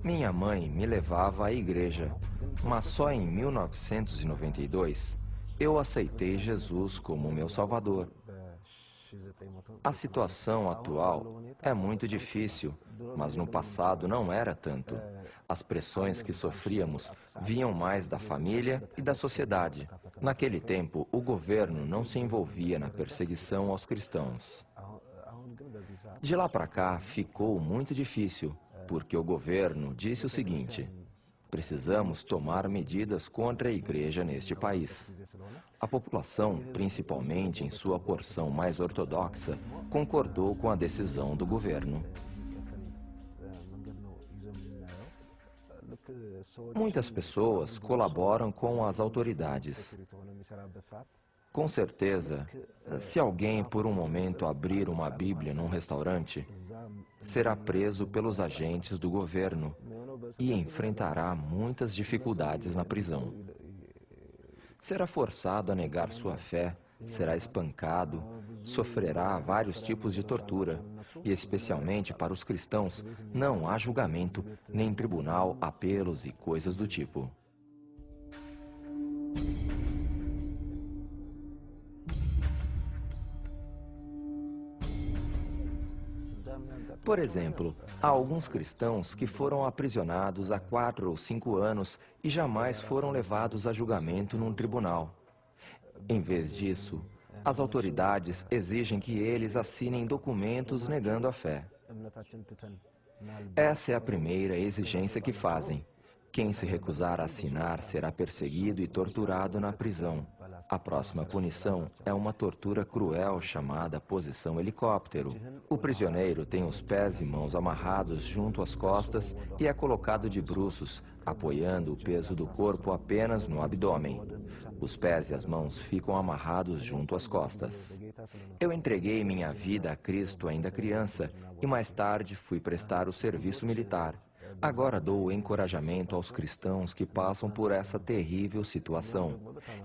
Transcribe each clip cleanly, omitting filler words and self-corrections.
Minha mãe me levava à igreja, mas só em 1992 eu aceitei Jesus como meu Salvador. A situação atual é muito difícil, mas no passado não era tanto. As pressões que sofríamos vinham mais da família e da sociedade. Naquele tempo, o governo não se envolvia na perseguição aos cristãos. De lá para cá, ficou muito difícil, porque o governo disse o seguinte: precisamos tomar medidas contra a igreja neste país. A população, principalmente em sua porção mais ortodoxa, concordou com a decisão do governo. Muitas pessoas colaboram com as autoridades. Com certeza, se alguém por um momento abrir uma Bíblia num restaurante, será preso pelos agentes do governo e enfrentará muitas dificuldades na prisão. Será forçado a negar sua fé, será espancado, sofrerá vários tipos de tortura, e especialmente para os cristãos, não há julgamento, nem tribunal, apelos e coisas do tipo. Por exemplo, há alguns cristãos que foram aprisionados há 4 ou 5 anos e jamais foram levados a julgamento num tribunal. Em vez disso, as autoridades exigem que eles assinem documentos negando a fé. Essa é a primeira exigência que fazem. Quem se recusar a assinar será perseguido e torturado na prisão. A próxima punição é uma tortura cruel chamada posição helicóptero. O prisioneiro tem os pés e mãos amarrados junto às costas e é colocado de bruços, apoiando o peso do corpo apenas no abdômen. Os pés e as mãos ficam amarrados junto às costas. Eu entreguei minha vida a Cristo ainda criança e mais tarde fui prestar o serviço militar. Agora dou encorajamento aos cristãos que passam por essa terrível situação.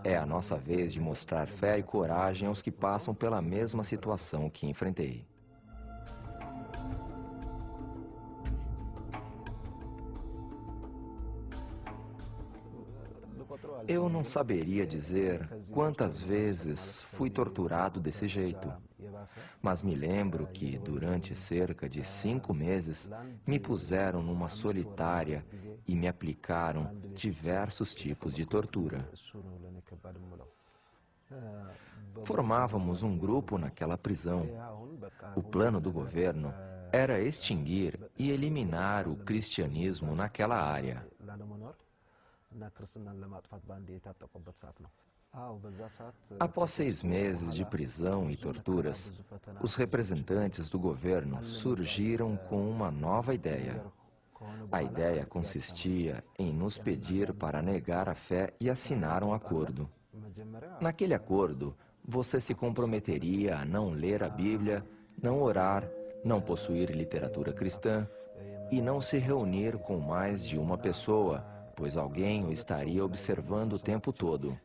É a nossa vez de mostrar fé e coragem aos que passam pela mesma situação que enfrentei. Eu não saberia dizer quantas vezes fui torturado desse jeito, mas me lembro que, durante cerca de 5 meses, me puseram numa solitária e me aplicaram diversos tipos de tortura. Formávamos um grupo naquela prisão. O plano do governo era extinguir e eliminar o cristianismo naquela área. Após 6 meses de prisão e torturas, os representantes do governo surgiram com uma nova ideia. A ideia consistia em nos pedir para negar a fé e assinar um acordo. Naquele acordo, você se comprometeria a não ler a Bíblia, não orar, não possuir literatura cristã e não se reunir com mais de uma pessoa, pois alguém o estaria observando o tempo todo.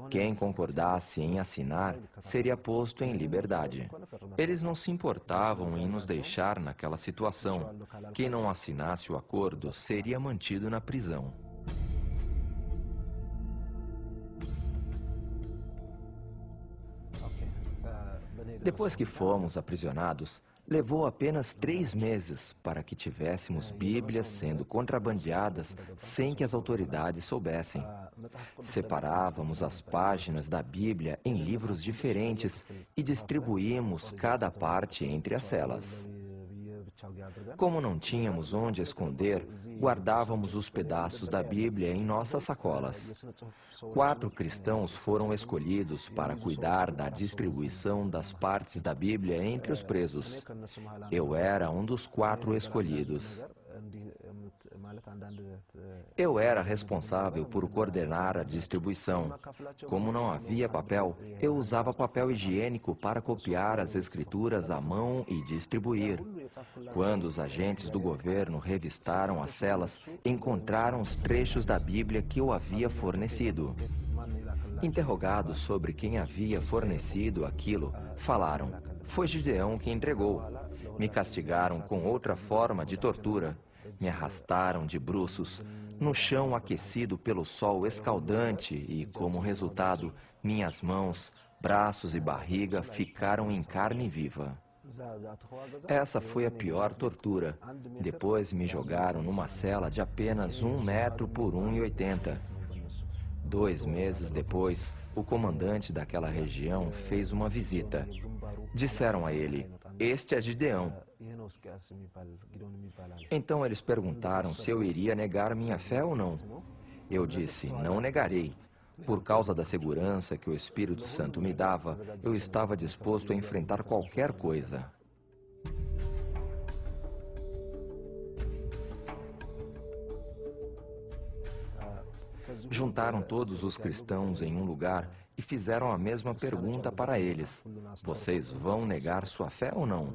Quem concordasse em assinar seria posto em liberdade. Eles não se importavam em nos deixar naquela situação. Quem não assinasse o acordo seria mantido na prisão. Depois que fomos aprisionados, levou apenas 3 meses para que tivéssemos Bíblias sendo contrabandeadas sem que as autoridades soubessem. Separávamos as páginas da Bíblia em livros diferentes e distribuímos cada parte entre as celas. Como não tínhamos onde esconder, guardávamos os pedaços da Bíblia em nossas sacolas. 4 cristãos foram escolhidos para cuidar da distribuição das partes da Bíblia entre os presos. Eu era um dos 4 escolhidos. Eu era responsável por coordenar a distribuição. Como não havia papel, eu usava papel higiênico para copiar as escrituras à mão e distribuir. Quando os agentes do governo revistaram as celas, encontraram os trechos da Bíblia que eu havia fornecido. Interrogados sobre quem havia fornecido aquilo, falaram: foi Gideão que entregou. Me castigaram com outra forma de tortura. Me arrastaram de bruços no chão aquecido pelo sol escaldante e, como resultado, minhas mãos, braços e barriga ficaram em carne viva. Essa foi a pior tortura. Depois me jogaram numa cela de apenas 1 metro por 1,80. 2 meses depois, o comandante daquela região fez uma visita. Disseram a ele: "Este é Gideão." Então eles perguntaram se eu iria negar minha fé ou não. Eu disse: "Não negarei." Por causa da segurança que o Espírito Santo me dava, eu estava disposto a enfrentar qualquer coisa. Juntaram todos os cristãos em um lugar e fizeram a mesma pergunta para eles: "Vocês vão negar sua fé ou não?"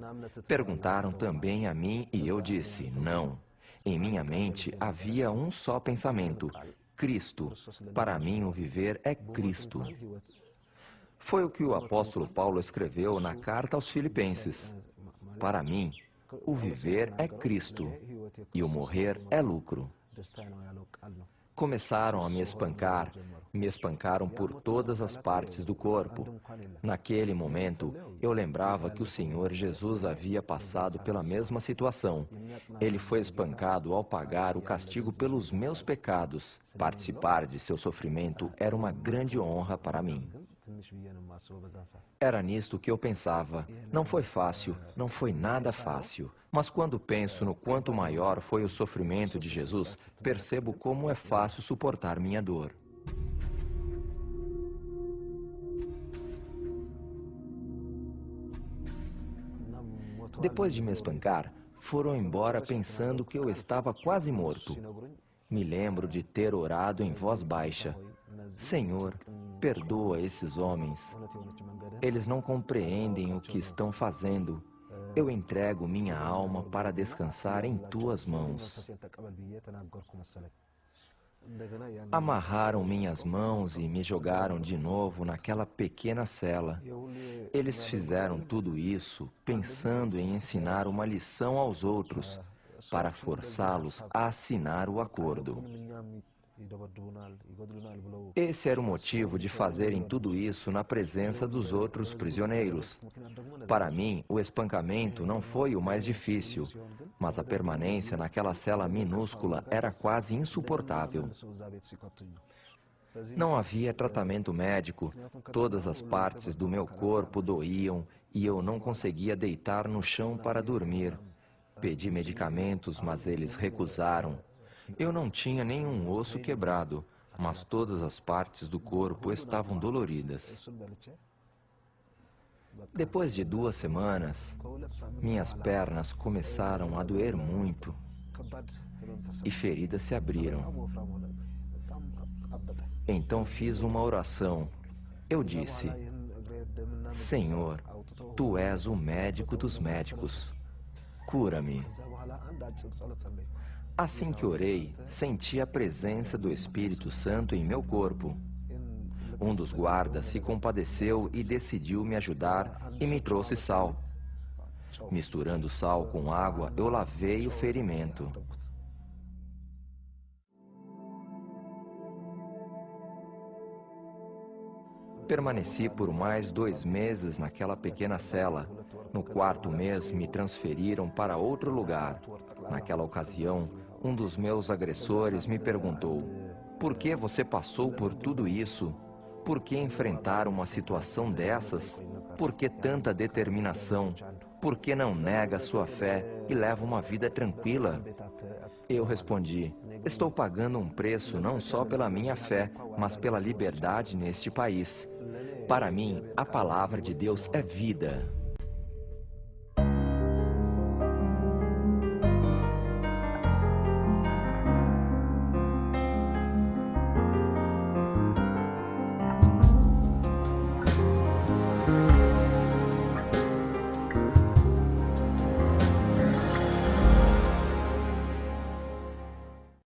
Perguntaram também a mim e eu disse: "Não." Em minha mente havia um só pensamento: Cristo. Para mim, o viver é Cristo. Foi o que o apóstolo Paulo escreveu na carta aos Filipenses. Para mim, o viver é Cristo e o morrer é lucro. Começaram a me espancaram por todas as partes do corpo. Naquele momento, eu lembrava que o Senhor Jesus havia passado pela mesma situação. Ele foi espancado ao pagar o castigo pelos meus pecados. Participar de seu sofrimento era uma grande honra para mim. Era nisto que eu pensava. Não foi fácil, não foi nada fácil. Mas quando penso no quanto maior foi o sofrimento de Jesus, percebo como é fácil suportar minha dor. Depois de me espancar, foram embora pensando que eu estava quase morto. Me lembro de ter orado em voz baixa: "Senhor, perdoa esses homens. Eles não compreendem o que estão fazendo. Eu entrego minha alma para descansar em tuas mãos." Amarraram minhas mãos e me jogaram de novo naquela pequena cela. Eles fizeram tudo isso pensando em ensinar uma lição aos outros, para forçá-los a assinar o acordo. Esse era o motivo de fazerem tudo isso na presença dos outros prisioneiros. Para mim, o espancamento não foi o mais difícil, mas a permanência naquela cela minúscula era quase insuportável. Não havia tratamento médico, todas as partes do meu corpo doíam e eu não conseguia deitar no chão para dormir. Pedi medicamentos, mas eles recusaram. Eu não tinha nenhum osso quebrado, mas todas as partes do corpo estavam doloridas. Depois de 2 semanas, minhas pernas começaram a doer muito e feridas se abriram. Então fiz uma oração. Eu disse: "Senhor, Tu és o médico dos médicos. Cura-me." Assim que orei, senti a presença do Espírito Santo em meu corpo. Um dos guardas se compadeceu e decidiu me ajudar e me trouxe sal. Misturando sal com água, eu lavei o ferimento. Permaneci por mais 2 meses naquela pequena cela. No 4º mês, me transferiram para outro lugar. Naquela ocasião, um dos meus agressores me perguntou: "Por que você passou por tudo isso? Por que enfrentar uma situação dessas? Por que tanta determinação? Por que não nega sua fé e leva uma vida tranquila?" Eu respondi: "Estou pagando um preço não só pela minha fé, mas pela liberdade neste país. Para mim, a palavra de Deus é vida."